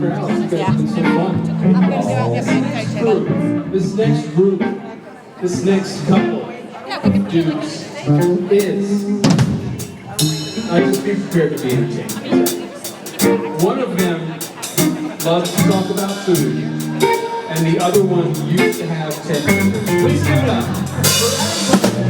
crowds. You guys have been so fun. I'm going to go out and get my coat. This next group, this next couple of dudes is, just be prepared to be entertained. One of them loves to talk about food, and the other one used to have 10 members. Please give it up for Adam Cohen.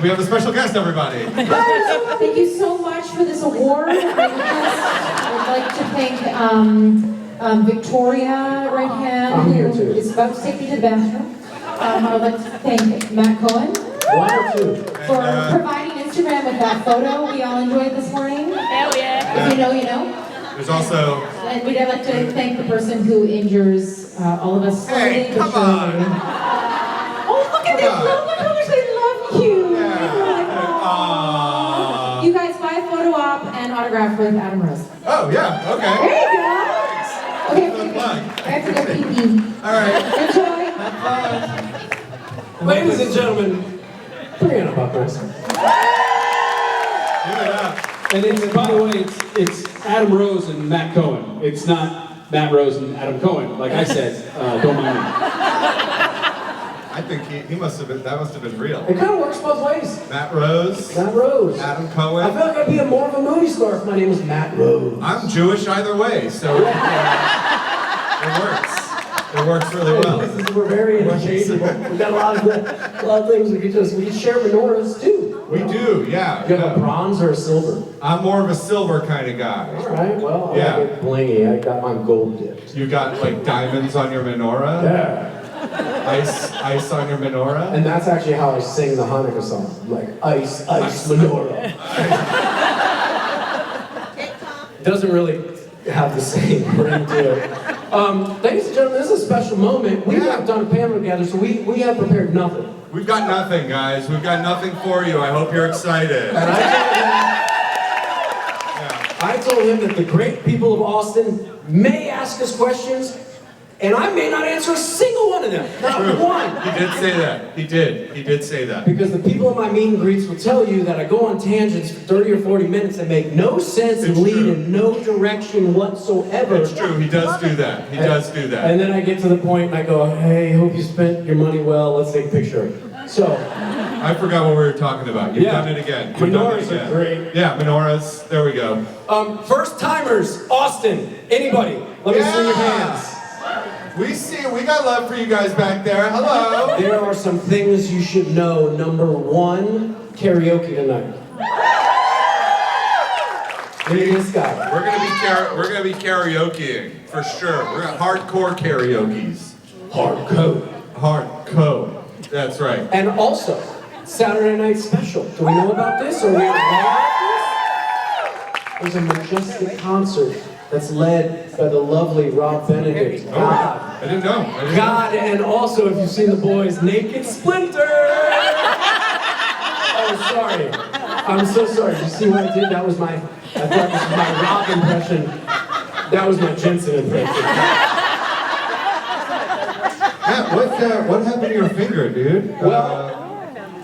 We have a special guest, everybody. Thank you so much for this award. I would like to thank Victoria, right hand, who is about to take me to the bathroom. I would like to thank Matt Cohen. One or two. For providing Instagram with that photo we all enjoyed this morning. Hell yeah. If you know, you know. There's also... And we'd like to thank the person who injures all of us. Hey, come on! Oh, look at this! Look how much they love you! You guys buy a photo op and autograph with Adam Rose. Oh, yeah, okay. There you go! Okay, I have to go pee-pee. Alright. Enjoy! Have fun. Ladies and gentlemen, Brianna Buckles. Give it up. And it's, by the way, it's Adam Rose and Matt Cohen. It's not Matt Rose and Adam Cohen. Like I said, don't mind me. I think he must have been, that must have been real. It kind of works both ways. Matt Rose. Matt Rose. Adam Cohen. I feel like I'd be more of a movie star if my name was Matt Rose. I'm Jewish either way, so it works. It works really well. We're very interchangeable. We've got a lot of things we could share menorahs too. We do, yeah. You have a bronze or a silver? I'm more of a silver kind of guy. All right, well, I Yeah. like it blingy. I got mine gold dipped. You got like diamonds on your menorah? Yeah. Ice on your menorah? And that's actually how I sing the Hanukkah song. Like, ice, menorah. Doesn't really have the same ring to it. Ladies and gentlemen, this is a special moment. We have done a panel together, so we have prepared nothing. We've got nothing, guys. We've got nothing for you. I hope you're excited. And I told him that the great people of Austin may ask us questions, and I may not answer a single one of them. Not one. He did say that. He did say that. Because the people in my meet and greets will tell you that I go on tangents for 30 or 40 minutes that make no sense and lead in no direction whatsoever. It's true. He does do that. He does do that. And then I get to the point and I go, hey, hope you spent your money well. Let's take a picture. So. I forgot what we were talking about. You've done it again. Menorahs are great. Yeah, menorahs. There we go. First timers, Austin. Anybody? Let me see your hands. We got love for you guys back there. Hello. There are some things you should know. Number one, karaoke tonight. Look at this guy. We're gonna be karaokeing for sure. We're gonna hardcore karaoke's. Hardcore. That's right. And also, Saturday night special. Do we know about this? Or are we aware of this? There's a majestic concert that's led by the lovely Rob Benedict. God. I didn't know. God, and also, if you've seen the boys, Naked Splinter! Oh, sorry. I'm so sorry. Did you see what I did? That was I thought this was my Rob impression. That was my Jensen impression. Matt, what happened to your finger, dude? Well,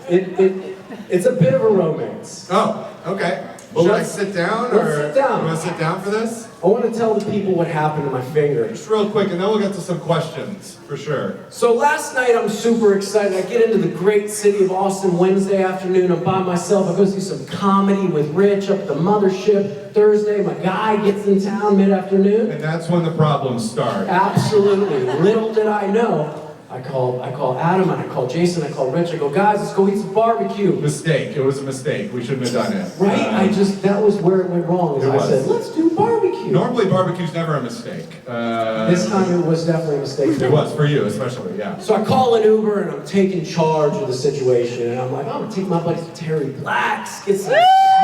it's a bit of a romance. Oh, okay. Should I sit down? Let's sit down. You want to sit down for this? I want to tell the people what happened to my finger. Just real quick, and then we'll get to some questions, for sure. So last night, I'm super excited. I get into the great city of Austin Wednesday afternoon. I'm by myself. I go see some comedy with Rich up at the Mothership. Thursday, my guy gets in town mid-afternoon. And that's when the problems start. Absolutely. Little did I know, I call Adam, and I call Jason, I call Rich, I go, guys, let's go eat some barbecue. Mistake. It was a mistake. We shouldn't have done it. Right? That was where it went wrong. Is I said, let's do barbecue. Normally barbecue's never a mistake. This time it was definitely a mistake. It was, for you especially, yeah. So I call an Uber and I'm taking charge of the situation, and I'm like, I'm gonna take my buddy to Terry Blacks, get some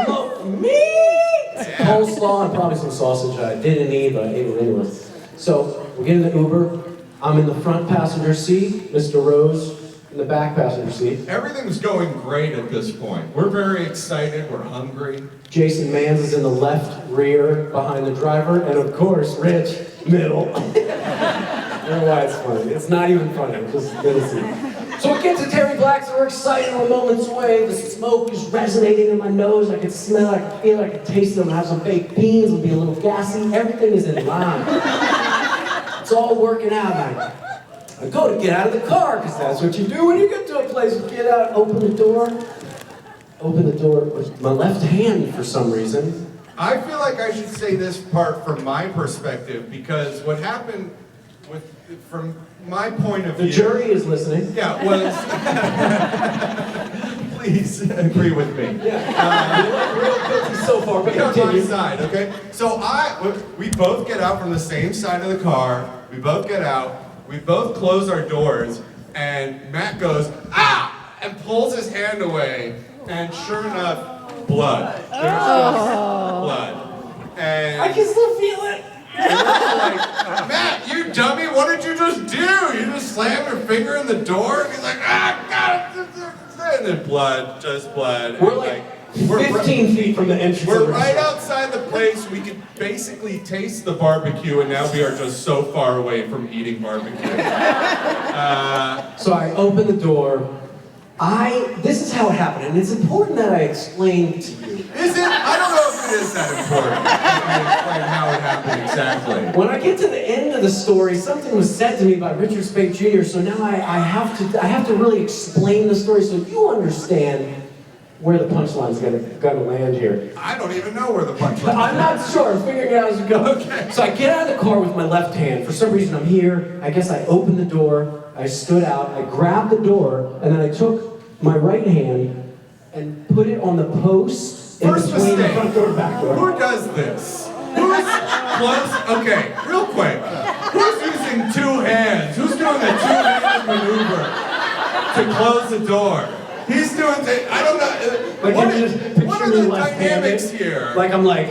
smoked meat, coleslaw, and probably some sausage I didn't eat, but I ate it anyway. So we get in the Uber. I'm in the front passenger seat, Mr. Rose in the back passenger seat. Everything's going great at this point. We're very excited, we're hungry. Jason Mans is in the left rear behind the driver, and of course, Rich, middle. I don't know why it's funny. It's not even funny, it's just good to see. So we get to Terry Blacks, and we're excited, we're moments away. The smoke is resonating in my nose. I can smell it, I can feel it, I can taste it. I'm gonna have some baked beans, it'll be a little gassy. Everything is in line. It's all working out. I go to get out of the car, because that's what you do when you get to a place. You get out, open the door with my left hand for some reason. I feel like I should say this part from my perspective, because what happened from my point of view... The jury is listening. Yeah, was... Please agree with me. Yeah. You're real guilty so far, but Be on my continue. side, okay? So we both get out from the same side of the car, we both get out, we both close our doors, and Matt goes, ah! And pulls his hand away, and sure enough, blood. There's just blood. And I can still feel it. and we're like, Matt, you dummy, what did you just do? You just slammed your finger in the door? And he's like, ah, God. And then blood, just blood. We're like 15 feet from the entrance. We're of the right restaurant. outside the place. We can basically taste the barbecue, and now we are just so far away from eating barbecue. So I open the door. This is how it happened, and it's important that I explain to you. Is it? I don't know if it is that important to explain how it happened exactly. When I get to the end of the story, something was said to me by Richard Speight Jr., so now I have to really explain the story so you understand where the punchline's gonna land here. I don't even know where the punchline is. I'm not sure. I'm figuring it out as we go. Okay. So I get out of the car with my left hand. For some reason, I'm here. I guess I opened the door. I stood out. I grabbed the door, and then I took my right hand and put it on the post in First between the mistake. front door and back door. Who does this? Who's close? Okay, real quick. Who's using two hands? Who's doing the two-handed maneuver to close the door? He's doing the, I don't know. Like, What you just picture are me the left-handed. dynamics here? Like I'm like,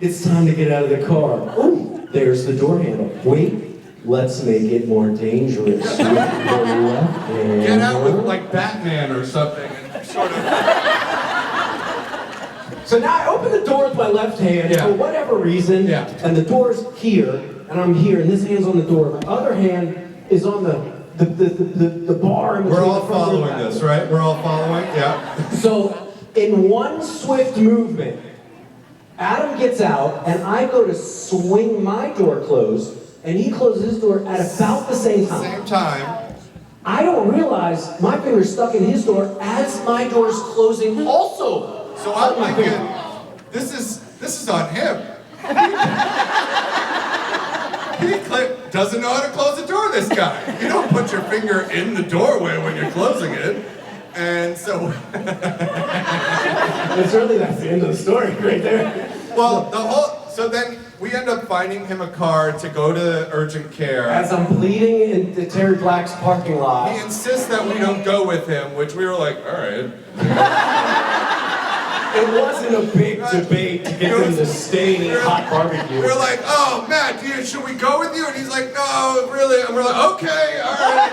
it's time to get out of the car. Oh, there's the door handle. Wait, let's make it more dangerous. With the left hand. Get out with like Batman or something and sort of. So now I open the door with my left hand for whatever reason, and the door's here, and I'm here, and this hand's on the door. My other hand is on the bar. In between We're all the front door and following back. this, right? We're all following? Yeah. So in one swift movement, Adam gets out, and I go to swing my door closed, and he closes his door at about the same time. Same time. I don't realize my finger's stuck in his door as my door's closing also. So I'm thinking, this is on him. He doesn't know how to close the door, this guy. You don't put your finger in the doorway when you're closing it. And so... It's really, that's the end of the story right there. Well, so then we end up finding him a car to go to urgent care. As I'm bleeding in the Terry Blacks parking lot. He insists that we don't go with him, which we were like, all right. It wasn't a big debate to get them to stay and eat hot barbecue. We're like, oh, Matt, should we go with you? And he's like, no, really. And we're like, okay, all right.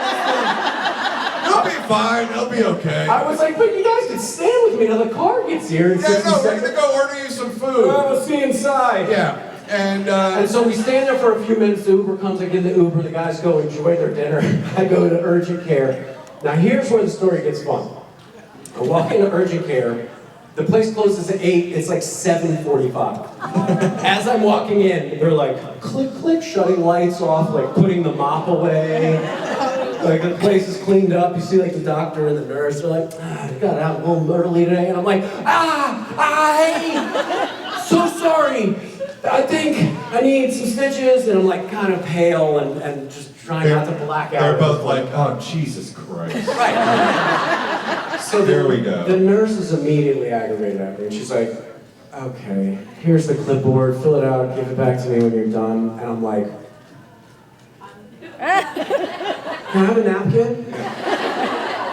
He'll be fine. He'll be okay. I was like, but you guys can stand with me till the car gets here in 60 Yeah, no, we're seconds. going to go order you some food. We'll see inside. Yeah. And so we stand there for a few minutes. The Uber comes. I get in the Uber. The guys go enjoy their dinner. I go to urgent care. Now here's where the story gets fun. I walk into urgent care. The place closes at 8, it's like 7:45. As I'm walking in, they're like, click, click, shutting lights off, like putting the mop away. Like the place is cleaned up. You see like the doctor and the nurse, they're like, you got out a little early today. And I'm like, so sorry. I think I need some stitches. And I'm like kind of pale and just trying not to black out. They're both like, oh, Jesus Christ. Right. So there we go. The nurse is immediately aggravated at me, and she's like, okay, here's the clipboard, fill it out, give it back to me when you're done. And I'm like, can I have a napkin?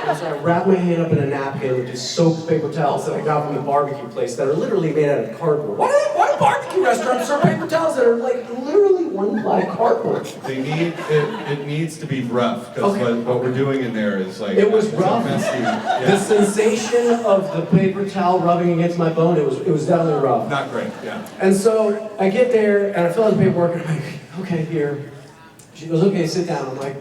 And so I wrap my hand up in a napkin with these soaked paper towels that I got from the barbecue place that are literally made out of cardboard. Why do barbecue restaurants serve paper towels that are like literally one-ply cardboard? They need it needs to be rough because Okay. what we're doing in there is like It was it's rough. messy. The Yeah. sensation of the paper towel rubbing against my bone, it was definitely rough. Not great. Yeah. And so I get there and I fill out the paperwork and I'm like, okay, here. She goes, okay, sit down. I'm like,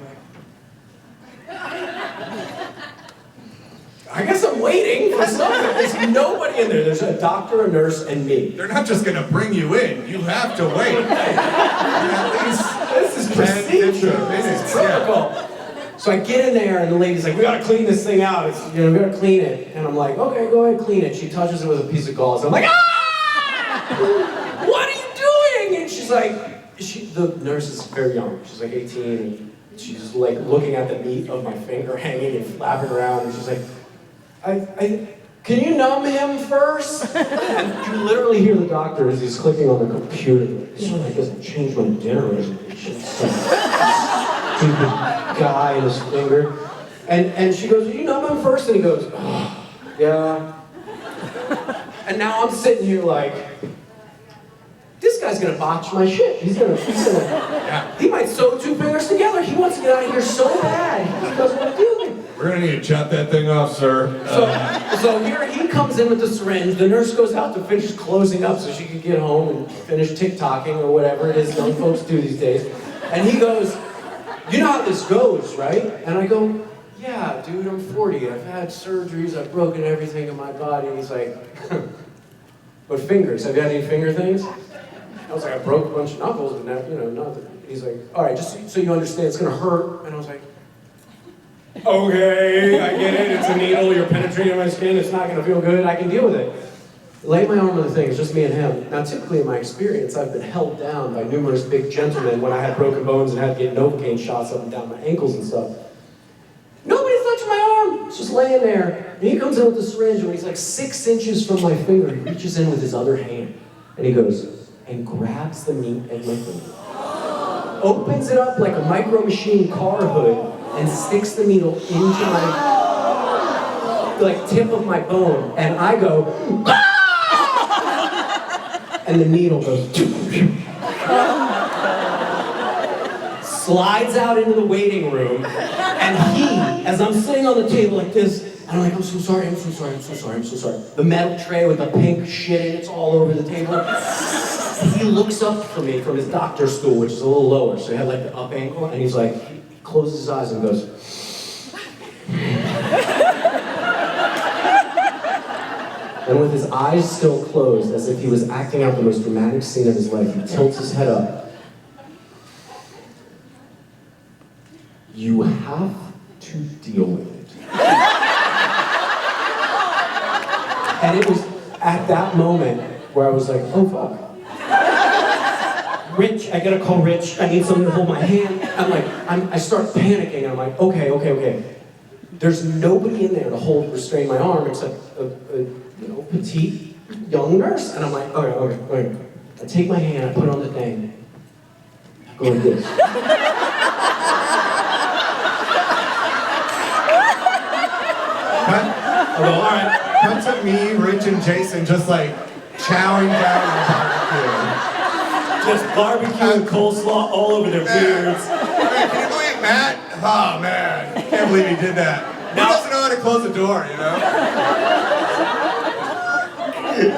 I guess I'm waiting for something. There's nobody in there. There's a doctor, a nurse, and me. They're not just gonna bring you in. You have to wait. At least This is 10, procedure. 15 This minutes. is protocol. So I get in there and the lady's like, we gotta clean this thing out. It's, we gotta clean it. And I'm like, okay, go ahead, clean it. She touches it with a piece of gauze. I'm like, ah! What are you doing? And she's like, the nurse is very young. She's like 18 and she's like looking at the meat of my finger hanging and flapping around. And she's like, can you numb him first? And you literally hear the doctor as he's clicking on the computer. This one doesn't change my dinner reservation. Some stupid guy in his finger. And she goes, you numb him first? And he goes, oh, yeah. And now I'm sitting here like, this guy's gonna botch my shit. He's gonna, he might sew two fingers together. He wants to get out of here so bad. He just doesn't want to do it. We're gonna need to chop that thing off, sir. So here he comes in with the syringe. The nurse goes out to finish closing up so she can get home and finish TikToking or whatever it is young folks do these days. And he goes, you know how this goes, right? And I go, yeah, dude, I'm 40. I've had surgeries. I've broken everything in my body. And he's like, but fingers? Have you had any finger things? I was like, I broke a bunch of knuckles, but now, nothing. He's like, all right, just so you understand, it's gonna hurt. And I was like, okay, I get it. It's a needle. You're penetrating my skin. It's not gonna feel good. I can deal with it. Lay my arm on the thing. It's just me and him. Now, typically in my experience, I've been held down by numerous big gentlemen when I had broken bones and had to get Novocaine shots up and down my ankles and stuff. Nobody's touching my arm. It's just laying there. And he comes in with the syringe, and when he's like 6 inches from my finger, he reaches in with his other hand, and he goes, and grabs the meat at my finger. Opens it up like a micro machine car hood, and sticks the needle into my, like, tip of my bone, and I go, ah! And the needle goes, slides out into the waiting room, and he, as I'm sitting on the table like this, and I'm like, I'm so sorry, I'm so sorry, I'm so sorry, I'm so sorry. The metal tray with the pink shit in it's all over the table. He looks up for me from his doctor's stool, which is a little lower, so he had like the up ankle, and he's like, he closes his eyes and goes, and with his eyes still closed, as if he was acting out the most dramatic scene of his life, he tilts his head up. You have to deal with it. And it was at that moment where I was like, oh fuck. Rich, I gotta call Rich. I need someone to hold my hand. I'm like, I start panicking. I'm like, okay. There's nobody in there to restrain my arm except a petite young nurse. And I'm like, okay. I take my hand, I put it on the thing. I go like this. I go, all right. Cut to me, Rich, and Jason just like chowing down on barbecue. Just barbecue and coleslaw all over their beards. Man, can you believe Matt? Oh man, can't believe he did that. He doesn't know how to close the door, you know?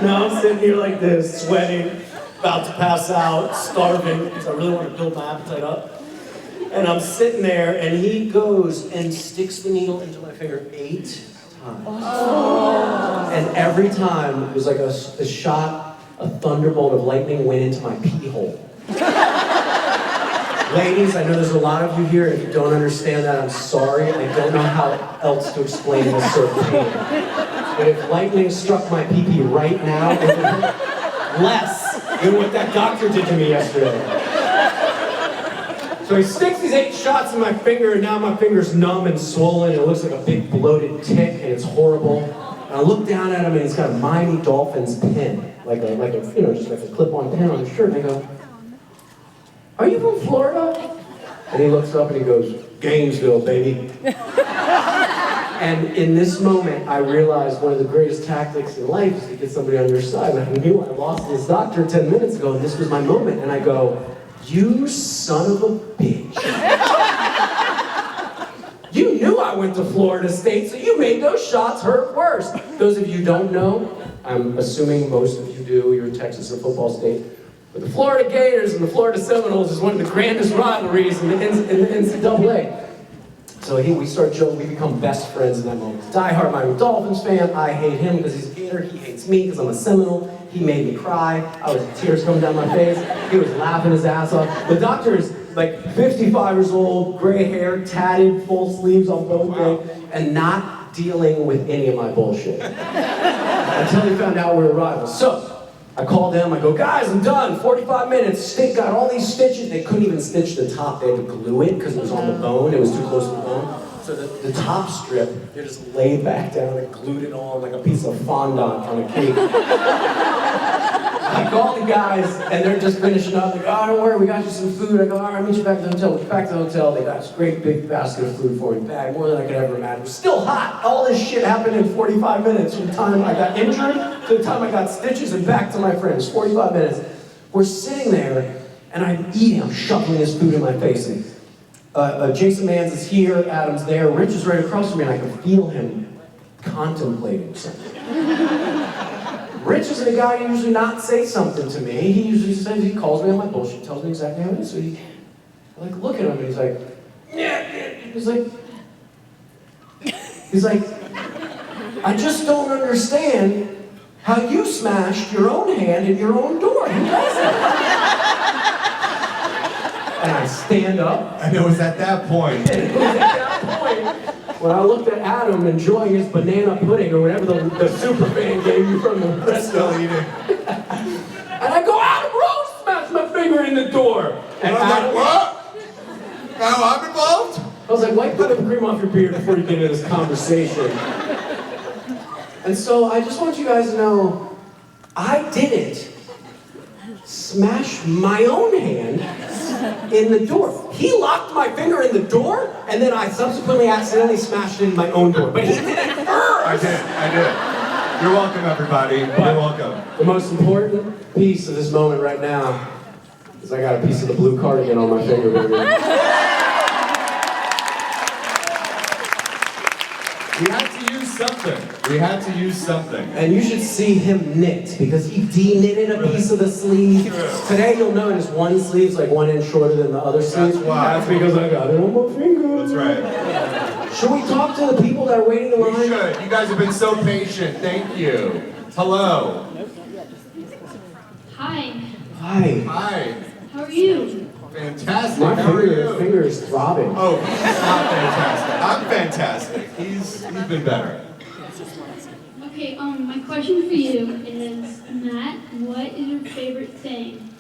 Now I'm sitting here like this, sweating, about to pass out, starving, because I really want to build my appetite up. And I'm sitting there, and he goes and sticks the needle into my finger 8 times. Oh. And every time, it was like a shot, a thunderbolt of lightning went into my pee hole. Ladies, I know there's a lot of you here, and if you don't understand that, I'm sorry. I don't know how else to explain this sort of pain. But if lightning struck my pee-pee right now, it would hurt less than what that doctor did to me yesterday. So he sticks these 8 shots in my finger, and now my finger's numb and swollen, and it looks like a big bloated tick, and it's horrible. And I look down at him, and he's got a Miami Dolphins pin, like a just like a clip-on pin on his shirt. And I go, "Are you from Florida?" And he looks up and he goes, "Gainesville, baby." And in this moment, I realized one of the greatest tactics in life is to get somebody on your side. And I knew I lost this doctor 10 minutes ago, and this was my moment. And I go, "You son of a bitch. You knew I went to Florida State, so you made those shots hurt worse." Those of you who don't know, I'm assuming most of you do, you're in Texas or football state. But the Florida Gators and the Florida Seminoles is one of the grandest rivalries in the NCAA. So we start joking, we become best friends in that moment. Die-hard Miami Dolphins fan, I hate him because he's a Gator, he hates me because I'm a Seminole. He made me cry, I was tears coming down my face, he was laughing his ass off. The doctor is like 55 years old, gray hair, tatted, full sleeves on both days, and not dealing with any of my bullshit. Until he found out we were rivals. So, I called them, I go, "Guys, I'm done, 45 minutes, got all these stitches." They couldn't even stitch the top, they had to glue it because it was on the bone, it was too close to the bone. So the top strip, they just laid back down and glued it on like a piece of fondant on a cake. I called the guys, and they're just finishing up, like, "Oh, don't worry, we got you some food." I go, "All right, I'll meet you back at the hotel." We get back to the hotel, they got this great big basket of food for me, bag, more than I could ever imagine. It was still hot. All this shit happened in 45 minutes from the time I got injured to the time I got stitches and back to my friends. 45 minutes. We're sitting there, and I'm eating, I'm shuffling this food in my face. And Jason Mans is here, Adam's there, Rich is right across from me, and I can feel him contemplating something. Rich is a guy who usually not say something to me. He usually says, he calls me on my bullshit, tells me exactly how it is. So I look at him and he's like, "Yeah." He's like, "I just don't understand how you smashed your own hand in your own door. Who does that?" And I stand up. And it was at that point. When I looked at Adam enjoying his banana pudding or whatever the super fan gave you from the restaurant. Still eating. And I go, "Adam Rose smashed my finger in the door." And I'm like, "What? Now I'm involved?" I was like, "Wipe the cream off your beard before you get into this conversation." And so I just want you guys to know, I didn't smash my own hand in the door. He locked my finger in the door, and then I subsequently accidentally smashed it in my own door. But he did it first! I did. You're welcome, everybody. You're welcome. The most important piece of this moment right now is I got a piece of the blue cardigan on my finger, baby. We had to use something. And you should see him knit, because he de-knitted a piece of the sleeve. Today you'll notice one sleeve's like 1 inch shorter than the other sleeve. That's why. That's because I got it on my finger. That's right. Should we talk to the people that are waiting in We line? should. You guys have been so patient. Thank you. Hello. Hi, Hi. Hi. how are you? Fantastic. My How are you? finger is throbbing. Oh, he's not fantastic. I'm fantastic. He's been better. Okay, my question for you is, Matt, what is your favorite thing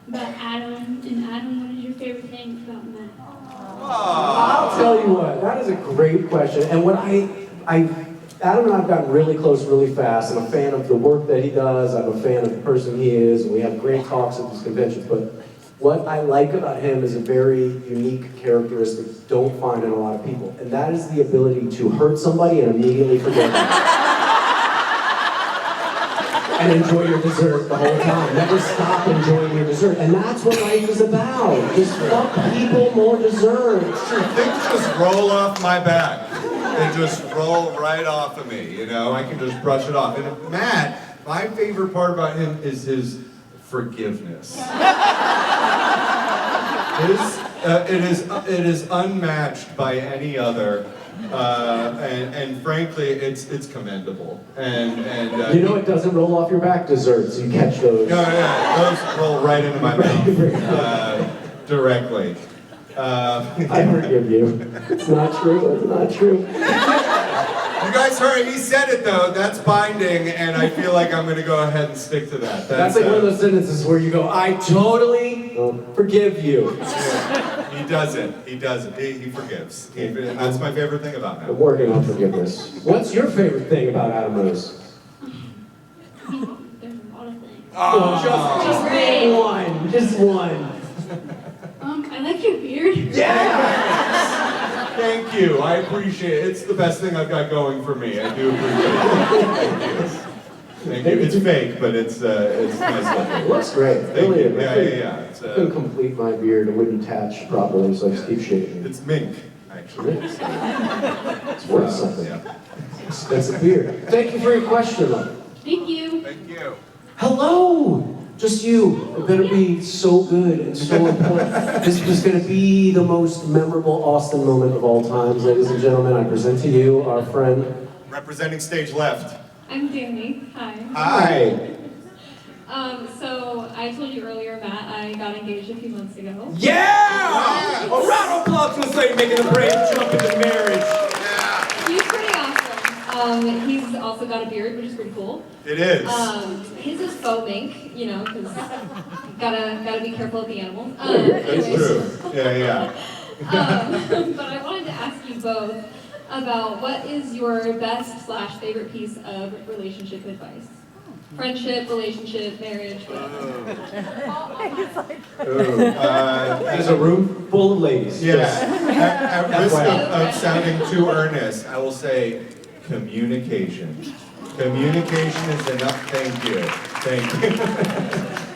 about Adam? And Adam, what is your favorite thing about Matt? I'll tell you what, that is a great question. And what Adam and I have gotten really close really fast. I'm a fan of the work that he does. I'm a fan of the person he is. And we have great talks at these conventions. But what I like about him is a very unique characteristic you don't find in a lot of people. And that is the ability to hurt somebody and immediately forget them. And enjoy your dessert the whole time. Never stop enjoying your dessert. And that's what life is about. Just fuck people more dessert. Things just roll off my back. They just roll right off of me, you know? I can just brush it off. And Matt, my favorite part about him is his forgiveness. It is unmatched by any other. And frankly, it's commendable. And you know it doesn't roll off your back, desserts. You catch those. No, yeah, those roll right into my mouth directly. I forgive you. It's not true. It's not true. You guys heard, he said it though, that's binding, and I feel like I'm gonna go ahead and stick to that. That's like one of those sentences where you go, I totally forgive you. Yeah, he doesn't. He forgives. And that's my favorite thing about I'm him. working on forgiveness. What's your favorite thing about Adam Rose? There's a lot of things. Just name one. Just one. I like your beard. Yeah! Thank you. I appreciate it. It's the best thing I've got going for me. I do appreciate it. Thank you. It's fake, but it's nice looking. It looks great. Thank Really. you. Yeah. I couldn't complete my beard. It wouldn't attach properly, so I just keep shaving. It's mink, actually. It's worth something. Yeah. That's a beard. Thank you for your question, though. Thank you. Thank you. Hello! Just you. It better be so good and so important. This is going to be the most memorable Austin moment of all times. Ladies and gentlemen, I present to you our friend. Representing stage left. I'm Danny. Hi. Hi. So I told you earlier, Matt, I got engaged a few months ago. Yeah! A round of applause for say making a brave jump into marriage. He's pretty awesome. He's also got a beard, which is pretty cool. It is. His is faux mink, you know, because gotta be careful with the animals. That's Anyways. true. Yeah. But I wanted to ask you both about what is your best/favorite piece of relationship advice? Friendship, relationship, marriage, whatever. There's a room full of ladies. Yeah. At risk of sounding too earnest, I will say communication. Communication is enough. Thank you.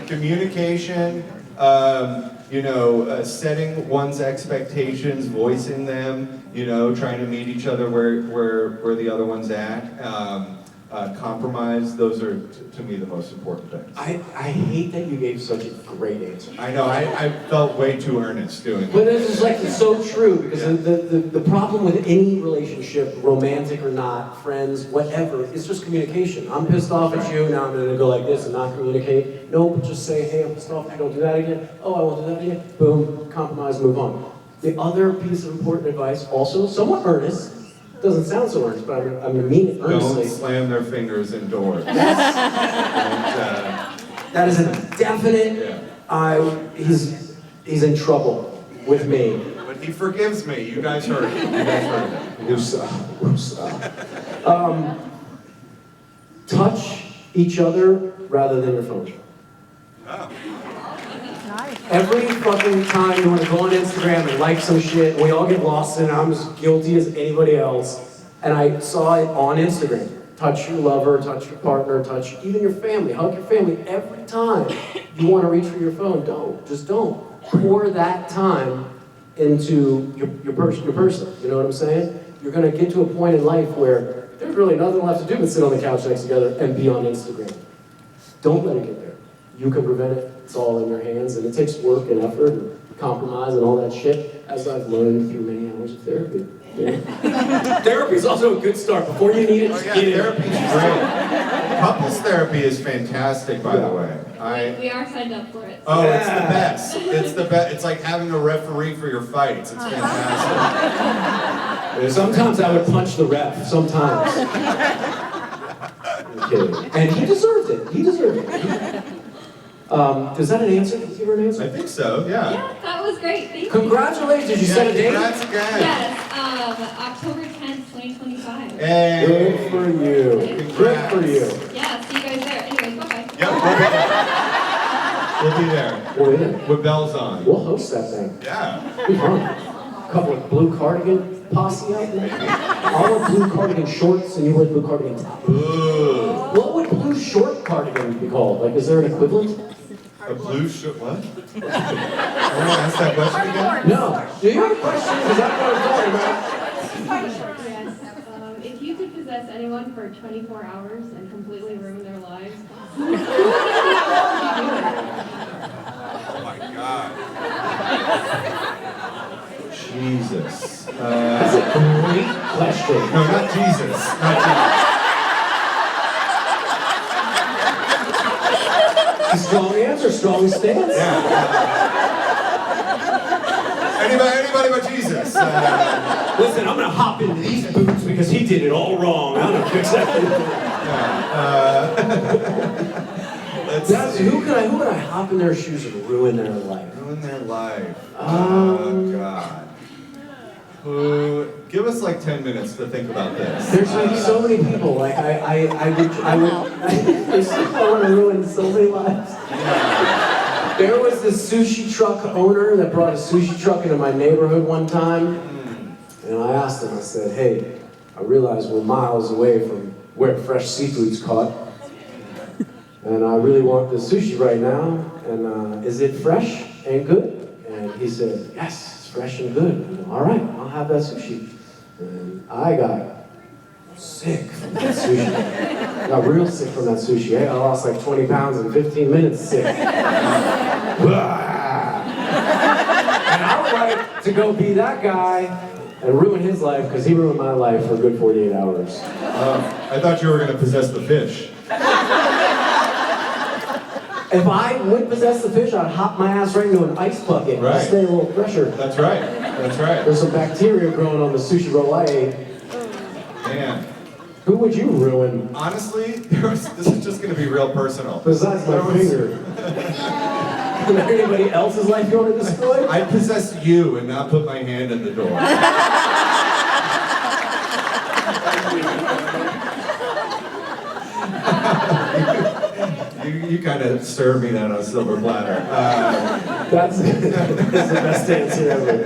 Communication. Setting one's expectations, voicing them. Trying to meet each other where the other one's at. Compromise. Those are to me the most important things. I hate that you gave such a great answer. I know. I felt way too earnest doing it. But this is like, it's so true, because the problem with any relationship, romantic or not, friends, whatever, is just communication. I'm pissed off at you, now I'm gonna go like this and not communicate. No, but just say, hey, I'm pissed off, you don't do that again. Oh, I won't do that again. Boom, compromise, move on. The other piece of important advice, also somewhat earnest, doesn't sound so earnest, but I mean it earnestly. Don't slam their fingers in doors. That is a definite, he's in trouble with me. But he forgives me. You guys heard it. Woosah. Touch each other rather than your phone. Oh. Every fucking time you want to go on Instagram and like some shit, we all get lost in it. I'm as guilty as anybody else. And I saw it on Instagram. Touch your lover, touch your partner, touch even your family, hug your family. Every time you want to reach for your phone, don't. Pour that time into your person. You know what I'm saying? You're going to get to a point in life where there's really nothing left to do but sit on the couch next together and be on Instagram. Don't let it get there. You can prevent it. It's all in your hands, and it takes work and effort and compromise and all that shit, as I've learned through many hours of therapy. Yeah. Therapy is also a good start. Before you need it, just get therapy is great. Couples therapy is fantastic, by the way. We are signed up for it. Oh, it's the best. It's the best. It's like having a referee for your fights. It's fantastic. Sometimes I would punch the ref. Sometimes. I'm kidding. And he deserved it. Is that an answer? Did you give her an answer? I think so. Yeah. Yeah, that was great. Thank you. Congratulations. Did you set a date? Congrats again. Yes, October 10th, 2025. Hey. Good for you. Good for you. Yeah, see you guys there. Anyways, bye-bye. Yep, we'll be there. We'll be there. With bells on. We'll host that thing. Yeah. Be fun. Couple of blue cardigan posse out there. I'll wear blue cardigan shorts and you wear blue cardigan top. Ooh. What would blue short cardigan be called? Like, is there an equivalent? A blue shirt? What? I want to ask that question again? No. Do you have a question? Because I don't know what I'm talking about. Yes. If you could possess anyone for 24 hours and completely ruin their lives, Oh my God. Jesus. That's a great question. No, not Jesus. Not Jesus. Strong answer, strong stance. Yeah. Anybody but Jesus. Listen, I'm gonna hop into these boots because he did it all wrong. I'm gonna fix that. Who could I hop in their shoes and ruin their life? Ruin their life. Oh, God. Give us like 10 minutes to think about this. There's like so many people. Like I want to ruin so many lives. There was this sushi truck owner that brought a sushi truck into my neighborhood one time, and I asked him. I said, "Hey, I realize we're miles away from where fresh seafood's caught, and I really want the sushi right now. And is it fresh and good?" And he said, "Yes, it's fresh and good." And, all right, I'll have that sushi. And I got sick from that sushi. I got real sick from that sushi. I lost like 20 pounds in 15 minutes sick. And I would like to go be that guy and ruin his life because he ruined my life for a good 48 hours. I thought you were going to possess the fish. If I would possess the fish, I'd hop my ass right into an ice bucket and stay a little fresher. That's right. That's right. There's some bacteria growing on the sushi roll I ate. Man. Who would you ruin? Honestly, this is just going to be real personal. Besides my finger. Is there anybody else's life you want to destroy? I'd possess you and not put my hand at the door. You kind of served me that on a silver platter. That's the best answer ever.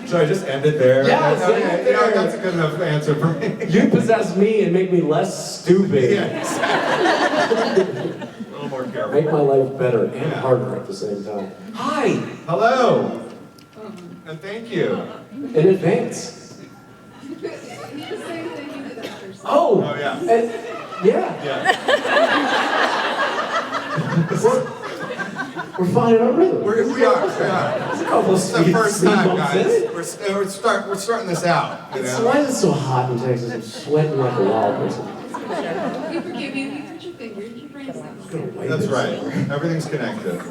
So I just end it there? Yeah, okay. there. You know, that's a good enough answer for me. You possess me and make me less stupid. Yeah, exactly. A little more careful. Make my life better and harder at the same time. Hi! Hello! And thank you. In advance. Oh! Oh, yeah. Yeah. We're finding our rhythm. We are. It's a couple of It's the first time, bumps guys. in it. We're starting this out. You know? Why is it so hot in Texas? I'm sweating like a wild person. We forgive you. You hurt your finger. Your brain's not. That's right. Everything's connected.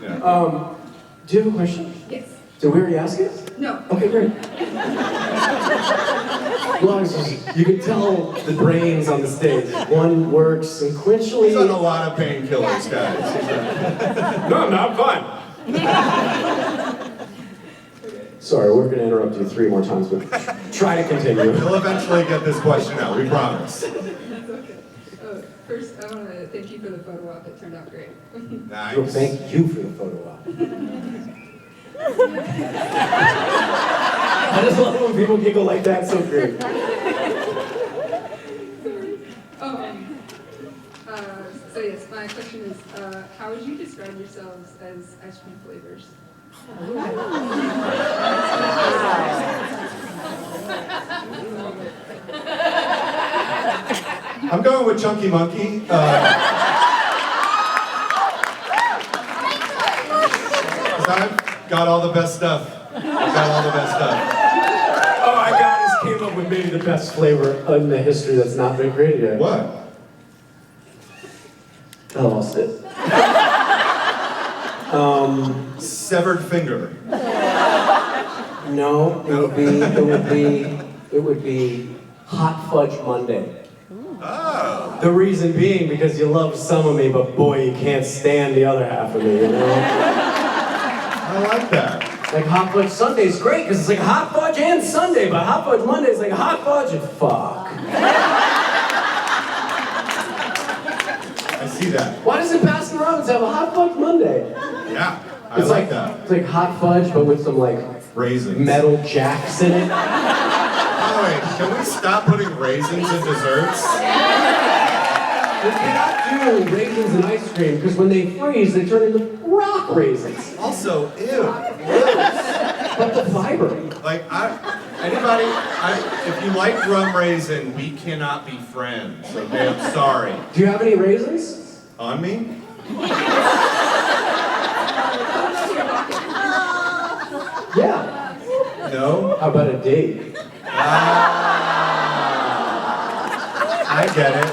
Yeah. Do you have a question? Yes. Did we already ask it? No. Okay, great. Well, you can tell the brains on the stage. One works sequentially. He's on a lot of painkillers, guys. No, I'm not fine. Sorry, we're going to interrupt you 3 more times, but try to continue. We'll eventually get this question out, we promise. That's okay. First, I want to thank you for the photo op. It turned out great. Nice. Well, thank you for the photo op. I just love when people giggle like that. So great. So yes, my question is, how would you describe yourselves as ice cream flavors? I'm going with Chunky Monkey. I've got all the best stuff. Oh, my God, just came up with maybe the best flavor in the history that's not been created yet. What? I lost it. Severed finger. No, it would be Hot Fudge Monday. Oh. The reason being because you love some of me, but boy, you can't stand the other half of me, you know? I like that. Like Hot Fudge Sunday's great because it's like Hot Fudge and Sunday, but Hot Fudge Monday is like Hot Fudge and fuck. I see that. Why doesn't Baskin Robbins have a Hot Fudge Monday? Yeah, I It's like that. It's like hot fudge, but with some like Raisins. metal jacks in it. By the way, can we stop putting raisins in desserts? You cannot do raisins in ice cream because when they freeze, they turn into rock raisins. Also, ew. But the fiber. Like, if you like rum raisin, we cannot be friends, okay? I'm sorry. Do you have any raisins? On me? Yeah. No? How about a date? I get it.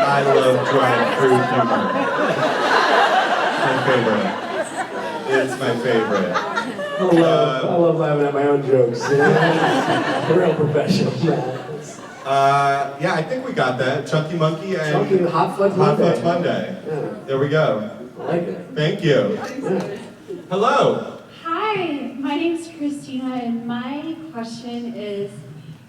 I love dry fruit humor. My favorite. is my favorite. I love laughing at my own jokes. You know? Real professional, man. Yeah, I think we got that. Chunky Monkey and Chunky Hot Fudge Monday. Hot Fudge Monday. Yeah. There we go. I like it. Thank you. Yeah. Hello. Hi, my name's Christina, and my question is,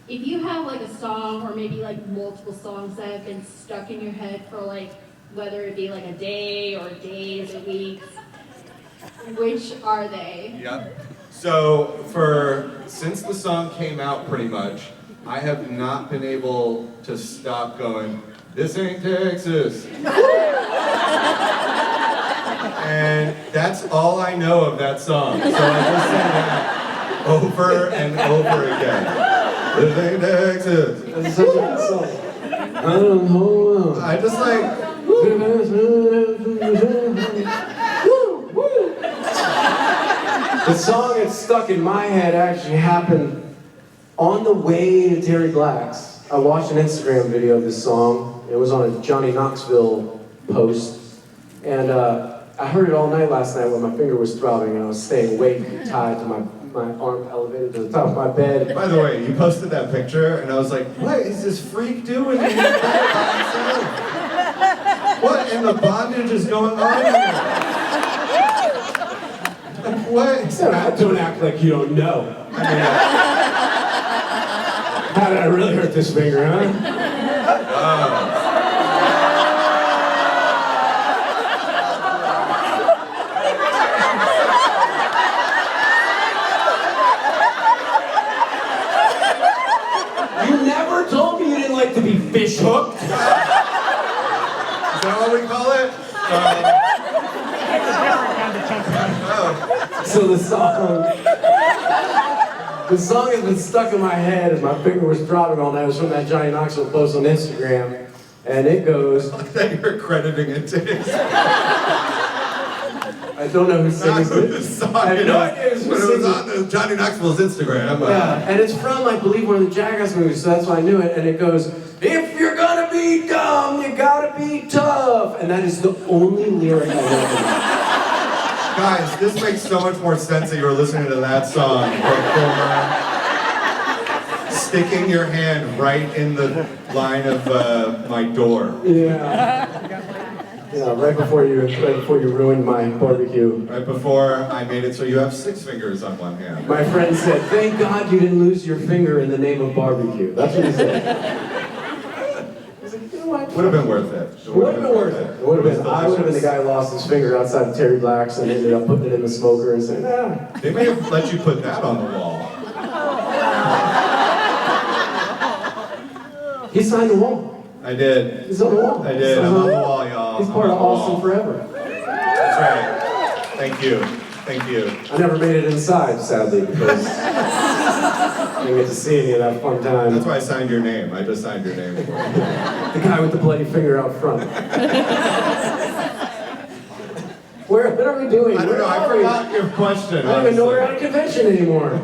if you have like a song or maybe like multiple songs that have been stuck in your head for like, whether it be like a day or days or weeks, which are they? Yep. So since the song came out pretty much, I have not been able to stop going, "This ain't Texas." And that's all I know of that song. So I just say that over and over again. This ain't Texas. That's such a good song. I don't know. I just like, the song that's stuck in my head actually happened on the way to Terry Blacks. I watched an Instagram video of this song. It was on a Johnny Knoxville post. And I heard it all night last night when my finger was throbbing and I was staying awake, tied to my arm elevated to the top of my bed. by the way, you posted that picture and I was like, what is this freak doing in his bed by himself? What in the bondage is going on here? Like, what? Don't act like you don't know. How did I really hurt this finger, huh? You never told me you didn't like to be fish hooked. Is that what we call it? So the song has been stuck in my head as my finger was throbbing all night. It was from that Johnny Knoxville post on Instagram, and it goes. I thought you were crediting it to his. I don't know who's singing This it. song, I have no idea who's but it was singing on Johnny Knoxville's Instagram. Yeah, and it's from, I believe, one of the Jackass movies, so that's why I knew it. And it goes, "If you're gonna be dumb, you gotta be tough." And that is the only lyric I know. Guys, this makes so much more sense that you were listening to that song before sticking your hand right in the line of my door. Yeah. Yeah, right before you ruined my barbecue. Right before I made it so you have 6 fingers on one hand. My friend said, "Thank God you didn't lose your finger in the name of barbecue." That's what he said. I was like, you know what? Would have been worth it. It would have been worth it. It would have been. I would have been the guy who lost his finger outside of Terry Blacks and ended up putting it in the smoker and saying, "Ah." They may have let you put that on the wall. He signed the wall. I did. He's on the wall. I did. I'm on the wall, y'all. He's I'm part on of the wall. Awesome Forever. That's right. Thank you. Thank you. I never made it inside, sadly, because I didn't get to see any of that fun time. That's why I signed your name. I just signed your name for you. The guy with the bloody finger out front. What are we doing? I don't know. I Where are we? forgot your question. I don't even know we're at a convention anymore.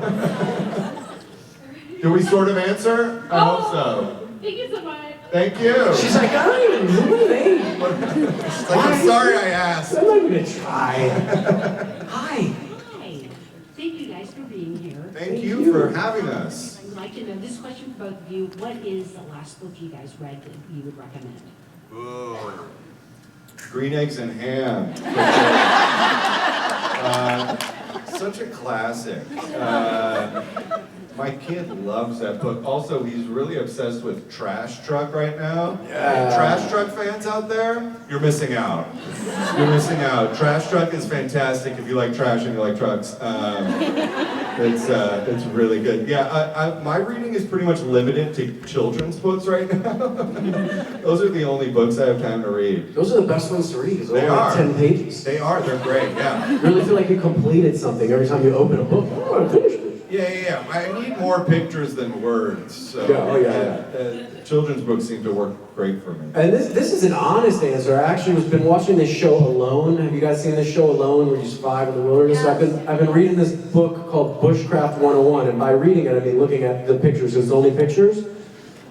Did we sort of answer? I hope so. Thank you so much. Thank you. She's like, I don't even know my name. She's like, I'm sorry I asked. I'm not gonna try. Hi. Hi. Thank you guys for being here. Thank you for having us. I would like to know, this question for both of you, what is the last book you guys read that you would recommend? Ooh. Green Eggs and Ham. Such a classic. My kid loves that book. Also, he's really obsessed with Trash Truck right now. Yeah. Trash Truck fans out there, you're missing out. You're missing out. Trash Truck is fantastic if you like trash and you like trucks. It's really good. Yeah, my reading is pretty much limited to children's books right now. Those are the only books I have time to read. Those are the best ones to read, because They they're only are. 10 pages. They are. They're great. Yeah. You really feel like you completed something every time you open a book. Oh, I finished it. Yeah. I need more pictures than words. So children's books seem to work great for me. And this is an honest answer. I actually been watching this show Alone. Have you guys seen this show Alone, where you survive in the wilderness? Yes. I've been reading this book called Bushcraft 101, and by reading it, I mean looking at the pictures. It's only pictures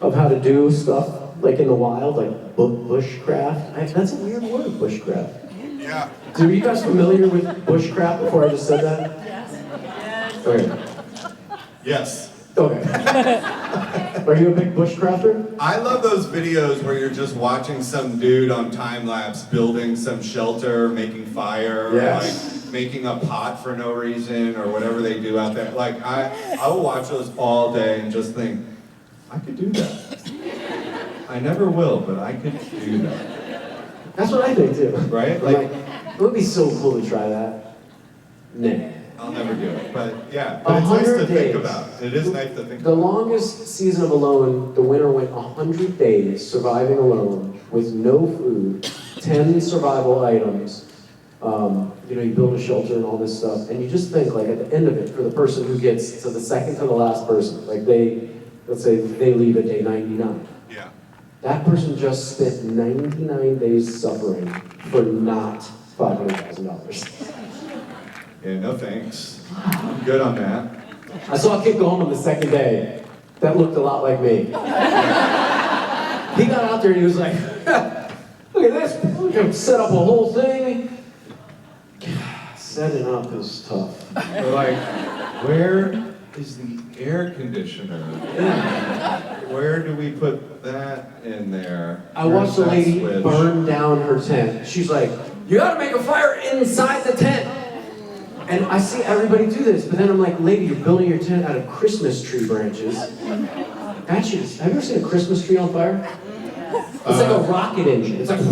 of how to do stuff like in the wild, like bushcraft. That's a weird word, bushcraft. Yeah. Are you guys familiar with bushcraft before I just said that? Yes. Okay. Yes. Okay. Are you a big bushcrafter? I love those videos where you're just watching some dude on time lapse building some shelter, making fire, Yes. or like making a pot for no reason, or whatever they do out there. Like I will watch those all day and just think, I could do that. I never will, but I could do that. That's what I think too. Right? Like, it would be so cool to try that. Nah. I'll never do it, but yeah, but it's nice to 100 think days. about. It is nice to think The about. longest season of Alone, the winner went 100 days surviving alone with no food, 10 survival items. You build a shelter and all this stuff, and you just think, like, at the end of it, for the person who gets to the second to the last person, like let's say they leave at day 99. Yeah. That person just spent 99 days suffering for not $500,000. Yeah, no thanks. I'm good on that. I saw a kid go home on the second day that looked a lot like me. He got out there and he was like, look at this, we can set up a whole thing. Setting up is tough. We're like, where is the air conditioner? Where do we put that in there? I watched the lady Where's that switch? burn down her tent. She's like, you gotta make a fire inside the tent. And I see everybody do this, but then I'm like, lady, you're building your tent out of Christmas tree branches. Have you ever seen a Christmas tree on fire? It's like a rocket engine. It's like,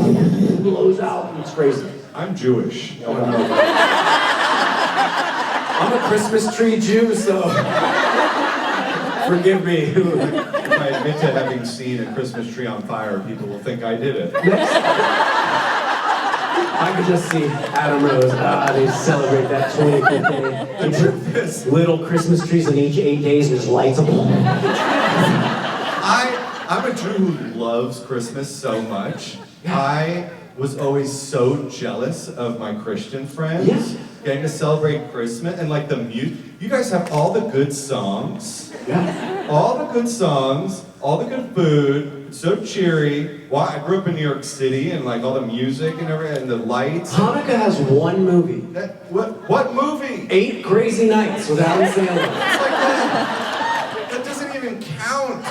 blows out, and it's crazy. I'm Jewish. I don't know. I'm a Christmas tree Jew, so forgive me. If I admit to having seen a Christmas tree on fire, people will think I did it. I could just see Adam Rose. They celebrate that 25th day. They put little Christmas trees in each 8 days and just lights them. I'm a Jew who loves Christmas so much. I was always so jealous of my Christian friends getting to celebrate Christmas and like the music. You guys have all the good songs. Yeah. All the good songs, all the good food, it's so cheery. Well, I grew up in New York City and like all the music and everything and the lights. Hanukkah has one movie. What movie? 8 Crazy Nights with Adam Sandler. It's like that doesn't even count.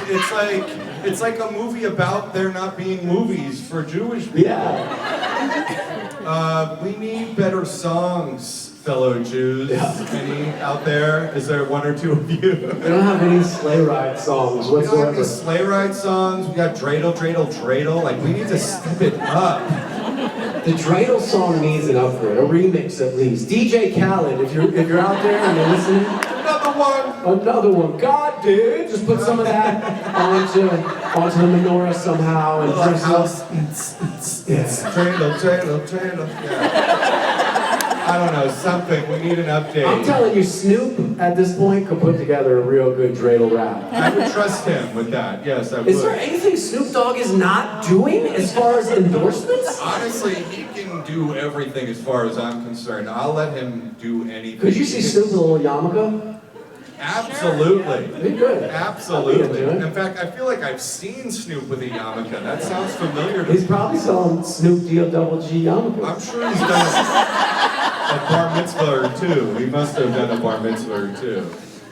It's like a movie about there not being movies for Jewish people. Yeah. We need better songs, fellow Jews. Yeah. Any out there? Is there one or two of you? We don't have any sleigh ride songs We don't have whatsoever. any sleigh ride songs. We got dreidel, dreidel, dreidel. Like, we need to step it up. The dreidel song needs an upgrade, a remix at least. DJ Khaled, if you're out there and you're listening. Another one. God did. Just put some of that onto the menorah somehow and dress house. Yeah. Dreidel, dreidel, dreidel. Yeah. I don't know, something. We need an update. I'm telling you, Snoop at this point could put together a real good dreidel rap. I would trust him with that. Yes, I would. Is there anything Snoop Dogg is not doing as far as endorsements? Honestly, he can do everything as far as I'm concerned. I'll let him do anything. Could you see Snoop with a little yarmulke? Absolutely. Be good. Absolutely. I'd be into it. In fact, I feel like I've seen Snoop with a yarmulke. That sounds familiar to He's me. probably selling Snoop D-O-double-G yarmulkes. I'm sure he's done a bar mitzvah or two. He must have done a bar mitzvah or two.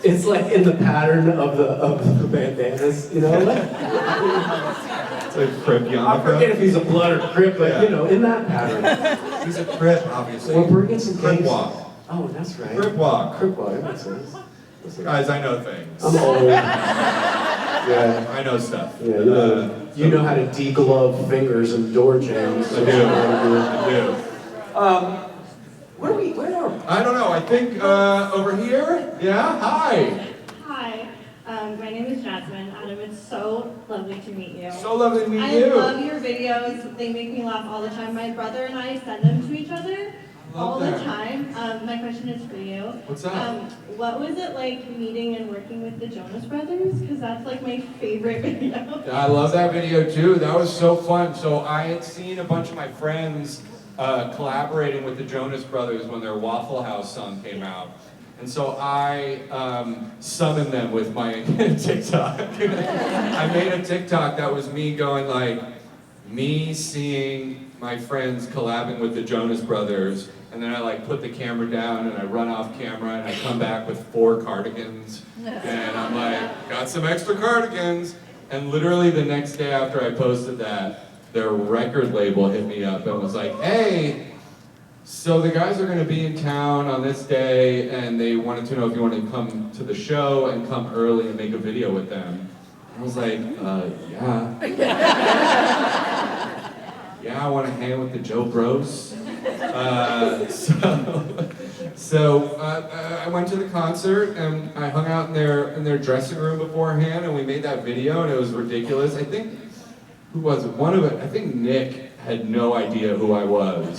It's like in the pattern of the bandanas, you know? It's a crib yarmulke. I forget if he's a blood or crip, but Yeah. you know, in that pattern. He's a crib, obviously. We're bringing some Crib cakes. walk. Oh, that's right. Crib walk. Crip walk, that makes sense. Listen, Guys, I know things. I'm old. Yeah. I know stuff. Yeah, you know how to deglove fingers and door jams. I do. I do. Where are we? I don't know. I think over here. Yeah. Hi. Hi, my name is Jasmine. Adam, it's so lovely to meet you. So lovely to meet I you. love your videos. They make me laugh all the time. My brother and I send them to each other all the that. time. My question is for you. What's up? What was it like meeting and working with the Jonas Brothers? Because that's like my favorite video. I love that video too. That was so fun. So I had seen a bunch of my friends collaborating with the Jonas Brothers when their Waffle House song came out. And so I summoned them with my TikTok. I made a TikTok that was me going like, me seeing my friends collabing with the Jonas Brothers, and then I like put the camera down and I run off camera and I come back with 4 cardigans, and I'm like, got some extra cardigans. And literally the next day after I posted that, their record label hit me up and was like, hey, so the guys are going to be in town on this day, and they wanted to know if you wanted to come to the show and come early and make a video with them. I was like, yeah. Yeah, I want to hang with the Joe Bros. So I went to the concert and I hung out in their dressing room beforehand, and we made that video, and it was ridiculous. I think, who was it? One of it, I think Nick had no idea who I was.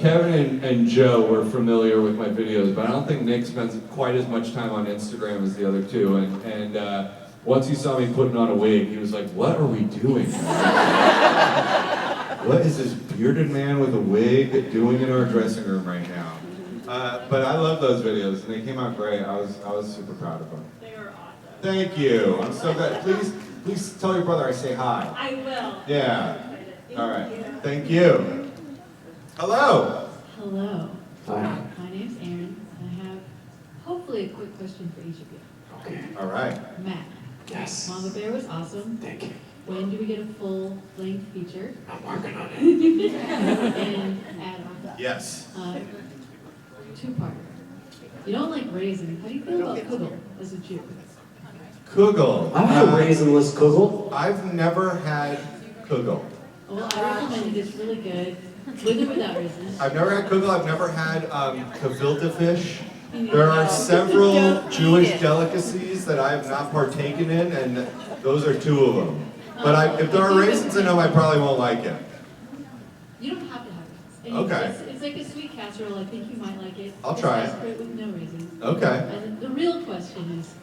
Kevin and Joe were familiar with my videos, but I don't think Nick spends quite as much time on Instagram as the other two. And once he saw me putting on a wig, he was like, what are we doing? What is this bearded man with a wig doing in our dressing room right now? But I love those videos, and they came out great. I was super proud of them. They are awesome. Thank you. I'm so glad. Please tell your brother I say hi. I will. Yeah. All right. Thank you. Hello. Hello. Hi. My name's Erin. I have hopefully a quick question for each of you. Okay. All right. Matt. Yes. Mama Bear was awesome. Thank you. When do we get a full-length feature? I'm working on it. And Adam. Yes. Two-parter. You don't like raisins. How do you feel about kugel as a Jew? Kugel. I've had a raisinless kugel. I've never had kugel. Well, I recommend it. It's really good. With or without raisins. I've never had kugel. I've never had gefilte fish. There are several Jewish delicacies that I have not partaken in, and those are 2 of them. But if there are raisins in them, I probably won't like it. You don't have to have raisins. And Okay. It's like a sweet casserole. I think you might like it. I'll try it. It's great with no raisins. Okay. And the real question is,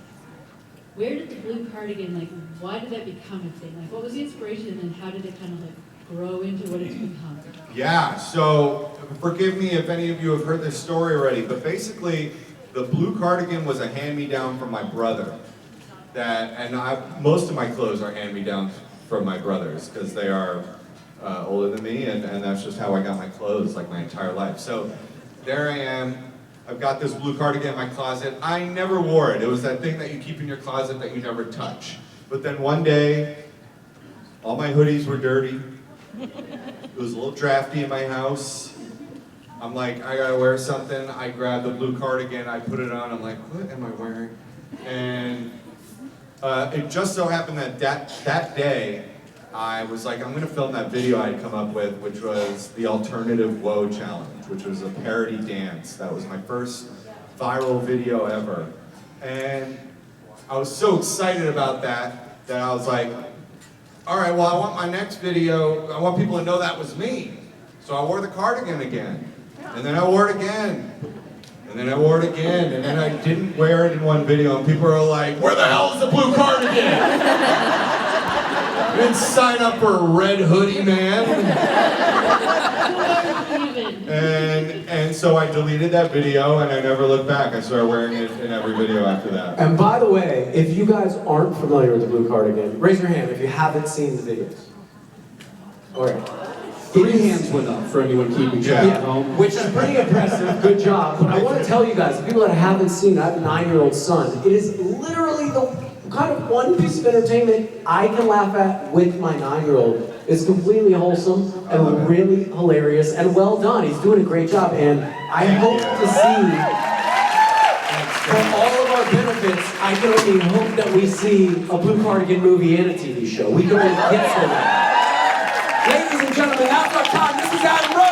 where did the blue cardigan, like, why did that become a thing? Like, what was the inspiration, and how did it kind of like grow into what it's become? Yeah, so forgive me if any of you have heard this story already, but basically the blue cardigan was a hand-me-down from my brother. Most of my clothes are hand-me-downs from my brothers because they are older than me, and that's just how I got my clothes like my entire life. So there I am. I've got this blue cardigan in my closet. I never wore it. It was that thing that you keep in your closet that you never touch. But then one day, all my hoodies were dirty. It was a little drafty in my house. I'm like, I gotta wear something. I grabbed the blue cardigan, I put it on. I'm like, what am I wearing? And it just so happened that day, I was like, I'm gonna film that video I had come up with, which was the Alternative Woe Challenge, which was a parody dance. That was my first viral video ever. And I was so excited about that I was like, all right, well, I want my next video, I want people to know that was me. So I wore the cardigan again. And then I wore it again. And then I wore it again. And then I didn't wear it in one video. And people are like, where the hell is the blue cardigan? I didn't sign up for a red hoodie, man. And so I deleted that video and I never looked back. I started wearing it in every video after that. And by the way, if you guys aren't familiar with the blue cardigan, raise your hand if you haven't seen the videos. All right. 3 hands went up for anyone keeping track at home. Which is pretty impressive. Good job. But I want to tell you guys, the people that haven't seen it, I have a 9-year-old son. It is literally the kind of one piece of entertainment I can laugh at with my 9-year-old. It's completely wholesome and really hilarious and well done. He's doing a great job, and I hope to see, for all of our benefits, I can only hope that we see a Blue Cardigan movie and a TV show. We can only get for that. Ladies and gentlemen, that's our time. This is Adam Rose.